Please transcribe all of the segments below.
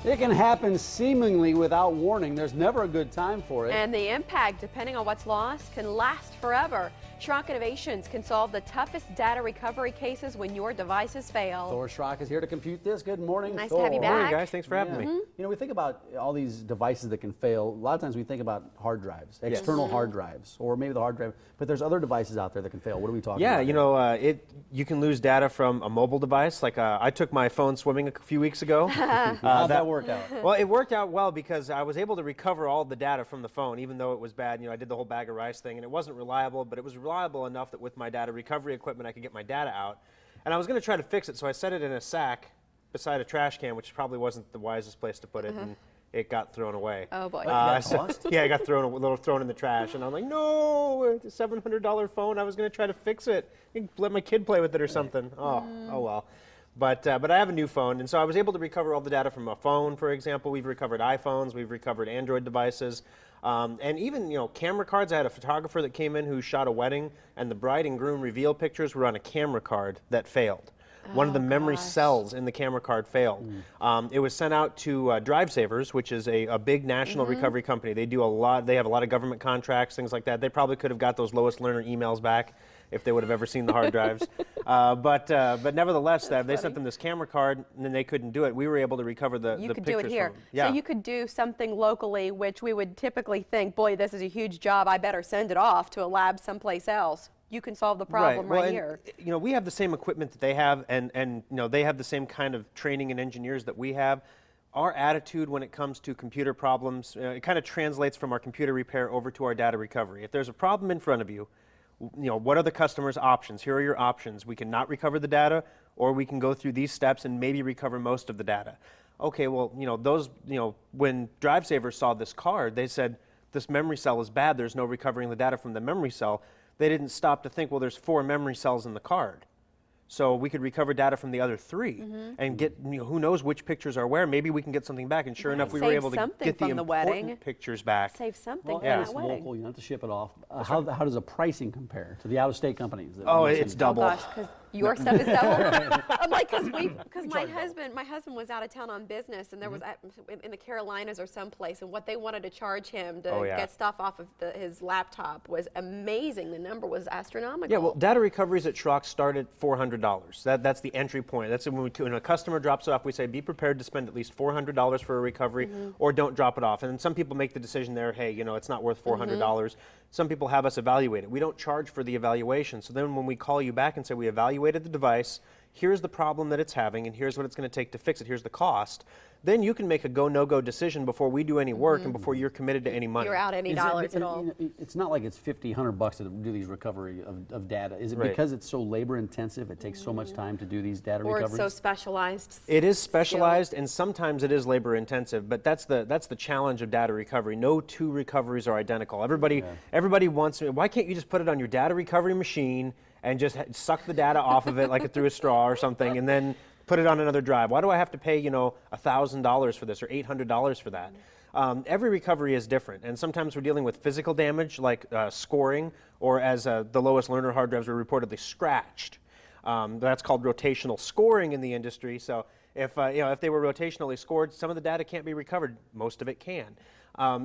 It can happen seemingly without warning. There's never a good time for it. And the impact, depending on what's lost, can last forever. Schrock Innovations can solve the toughest data recovery cases when your devices fail. Thor Schrock is here to compute this. Good morning, Nice Thor. to have you back. Good morning, guys. Thanks for having me. You know, we think about all these devices that can fail. A lot of times we think about hard drives, external hard drives, or maybe the hard drive. But there's other devices out there that can fail. What are we talking about? Yeah, you know, you can lose data from a mobile device. Like I took my phone swimming a few weeks ago. How'd that work out? Well, it worked out well because I was able to recover all the data from the phone, even though it was bad. You know, I did the whole bag of rice thing, and it wasn't reliable, but it was reliable enough that with my data recovery equipment, I could get my data out. And I was going to try to fix it, so I set it in a sack beside a trash can, which probably wasn't the wisest place to put it, and it got thrown away. Oh boy. Yeah, it got thrown in the trash, and I'm like, no, it's a $700 phone. I was going to try to fix it. Let my kid play with it or something. Oh well. But I have a new phone, and so I was able to recover all the data from a phone, for example. We've recovered iPhones, we've recovered Android devices, and even, you know, camera cards. I had a photographer that came in who shot a wedding, and the bride and groom reveal pictures were on a camera card that failed. One of the memory cells in the camera card failed. It was sent out to Drive Savers, which is a big national recovery company. They do a lot. They have a lot of government contracts, things like that. They probably could have got those lowest learner emails back if they would have ever seen the hard drives. But nevertheless, they sent them this camera card, and then they couldn't do it. We were able to recover the You pictures could do it here. from, yeah. So you could do something locally, which we would typically think, boy, this is a huge job. I better send it off to a lab someplace else. You can solve the problem right here. You know, we have the same equipment that they have, and you know, they have the same kind of training and engineers that we have. Our attitude when it comes to computer problems, it kind of translates from our computer repair over to our data recovery. If there's a problem in front of you, you know, what are the customer's options? Here are your options. We can not recover the data, or we can go through these steps and maybe recover most of the data. Okay, well, you know, when Drive Savers saw this card, they said, this memory cell is bad. There's no recovering the data from the memory cell. They didn't stop to think, well, there's 4 memory cells in the card. So we could recover data from the other 3 and get, you know, who knows which pictures are where. Maybe we can get something back. And sure enough, we were able to get the important pictures back. Save something Well, from and that it's wedding. local. You don't have to ship it off. How does the pricing compare to the out-of-state companies? Oh, it's double. Oh gosh, because your stuff is double. I'm like, because my husband was out of town on business, and there was in the Carolinas or someplace, and what they wanted to charge him to get stuff off of his laptop was amazing. The number was astronomical. Yeah, well, data recoveries at Schrock start at $400. That's the entry point. That's when a customer drops it off, we say be prepared to spend at least $400 for a recovery, or don't drop it off. And some people make the decision there, hey, you know, it's not worth $400. Some people have us evaluate it. We don't charge for the evaluation. So then when we call you back and say we evaluated the device, here's the problem that it's having, and here's what it's going to take to fix it, here's the cost, then you can make a go, no-go decision before we do any work and before you're committed to any money. You're out any dollars at all. It's not like it's $50, $100 to do these recovery of data. Is it because it's so labor intensive, it takes so much time to do these data recoveries? Or it's so specialized. It is specialized, and sometimes it is labor intensive, but that's the challenge of data recovery. No 2 recoveries are identical. Everybody wants, why can't you just put it on your data recovery machine and just suck the data off of it like it through a straw or something, and then put it on another drive? Why do I have to pay, you know, $1,000 for this or $800 for that? Every recovery is different, and sometimes we're dealing with physical damage like scoring, or as the lowest learner hard drives were reportedly scratched. That's called rotational scoring in the industry. So if they were rotationally scored, some of the data can't be recovered. Most of it can.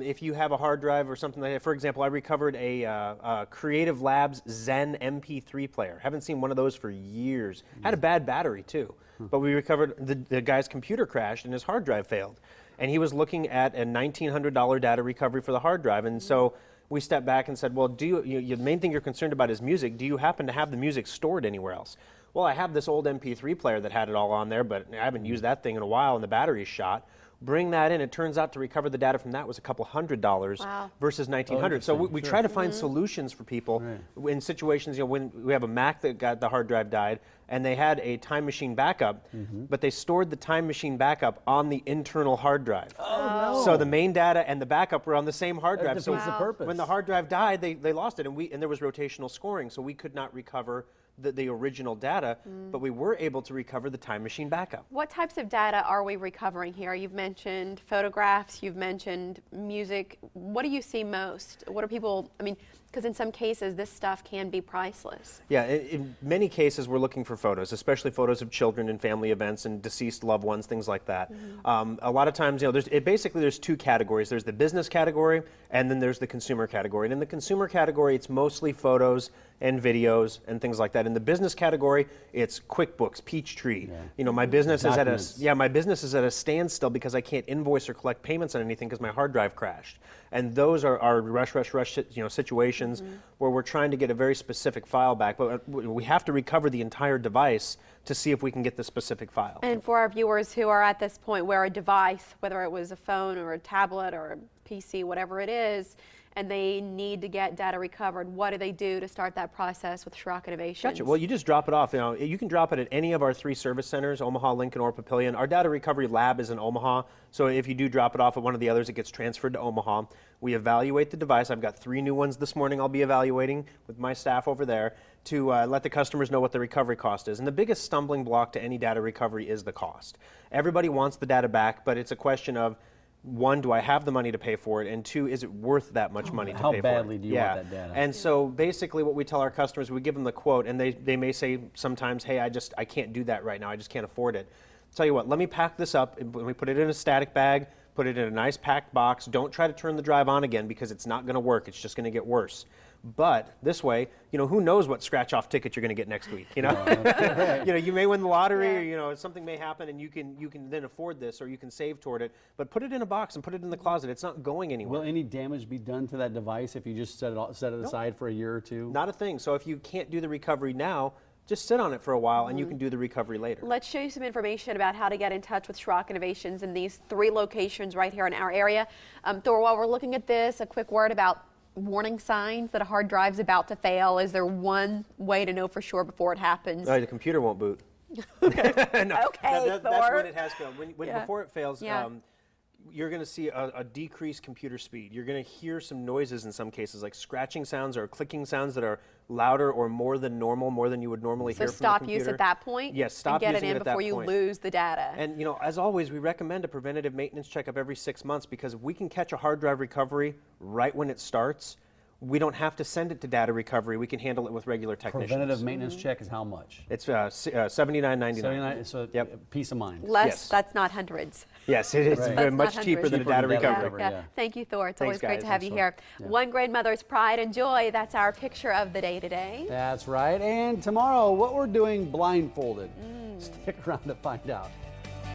If you have a hard drive or something like that, for example, I recovered a Creative Labs Zen MP3 player. Haven't seen one of those for years. Had a bad battery too, but we recovered, the guy's computer crashed and his hard drive failed. And he was looking at a $1,900 data recovery for the hard drive. And so we stepped back and said, well, the main thing you're concerned about is music. Do you happen to have the music stored anywhere else? Well, I have this old MP3 player that had it all on there, but I haven't used that thing in a while and the battery's shot. Bring that in. It turns out to recover the data from that was a couple $100 versus $1,900. So we try to find solutions for people in situations, you know, when we have a Mac that got the hard drive died and they had a time machine backup, but they stored the time machine backup on the internal hard drive. Oh, no. So the main data and the backup were on the same hard drive. That defeats the purpose. When the hard drive died, they lost it, and there was rotational scoring, so we could not recover the original data, but we were able to recover the time machine backup. What types of data are we recovering here? You've mentioned photographs, you've mentioned music. What do you see most? What are people, I mean, Because in some cases, this stuff can be priceless. Yeah, in many cases, we're looking for photos, especially photos of children and family events and deceased loved ones, things like that. A lot of times, basically there's two categories. There's the business category, and then there's the consumer category. And in the consumer category, it's mostly photos and videos and things like that. In the business category, it's QuickBooks, Peachtree. My business is at a standstill because I can't invoice or collect payments on anything because my hard drive crashed. And those are rush situations where we're trying to get a very specific file back, but we have to recover the entire device to see if we can get the specific file. And for our viewers who are at this point where a device, whether it was a phone or a tablet or a PC, whatever it is, and they need to get data recovered, what do they do to start that process with Schrock Innovations? Gotcha. Well, you just drop it off. You can drop it at any of our 3 service centers, Omaha, Lincoln, or Papillion. Our data recovery lab is in Omaha, so if you do drop it off at one of the others, it gets transferred to Omaha. We evaluate the device. I've got 3 new ones this morning I'll be evaluating with my staff over there to let the customers know what the recovery cost is. And the biggest stumbling block to any data recovery is the cost. Everybody wants the data back, but it's a question of, 1, do I have the money to pay for it? And 2, is it worth that much money to pay for it? How badly do you want that data? And so basically what we tell our customers, we give them the quote, and they may say sometimes, hey, I can't do that right now. I just can't afford it. Tell you what, let me pack this up. We put it in a static bag, put it in a nice packed box. Don't try to turn the drive on again because it's not going to work. It's just going to get worse. But this way, who knows what scratch-off ticket you're going to get next week? You may win the lottery, or something may happen, and you can then afford this, or you can save toward it. But put it in a box and put it in the closet. It's not going anywhere. Will any damage be done to that device if you just set it aside for a year or 2? Not a thing. So if you can't do the recovery now, just sit on it for a while, and you can do the recovery later. Let's show you some information about how to get in touch with Schrock Innovations in these 3 locations right here in our area. Thor, while we're looking at this, a quick word about warning signs that a hard drive's about to fail. Is there one way to know for sure before it happens? The computer won't boot. Okay, That's Thor. when it has failed. Before it fails, you're going to see a decreased computer speed. You're going to hear some noises in some cases, like scratching sounds or clicking sounds that are louder or more than normal, more than you would normally hear from the computer. So stop use at that point? Yes, stop using it using it at that point. before you lose the data. And as always, we recommend a preventative maintenance checkup every 6 months, because if we can catch a hard drive recovery right when it starts, we don't have to send it to data recovery. We can handle it with regular technicians. Preventative maintenance check is how much? It's $79.99. $79, so peace of mind. Less, Yes. That's not hundreds. Yes, it is Right. much That's cheaper than a data recovery. Yeah. Thank you, Thor. It's always great guys. to have you Thanks, here. Thor. One grandmother's pride and joy. That's our picture of the day today. That's right. And tomorrow, what we're doing blindfolded. Stick around to find out.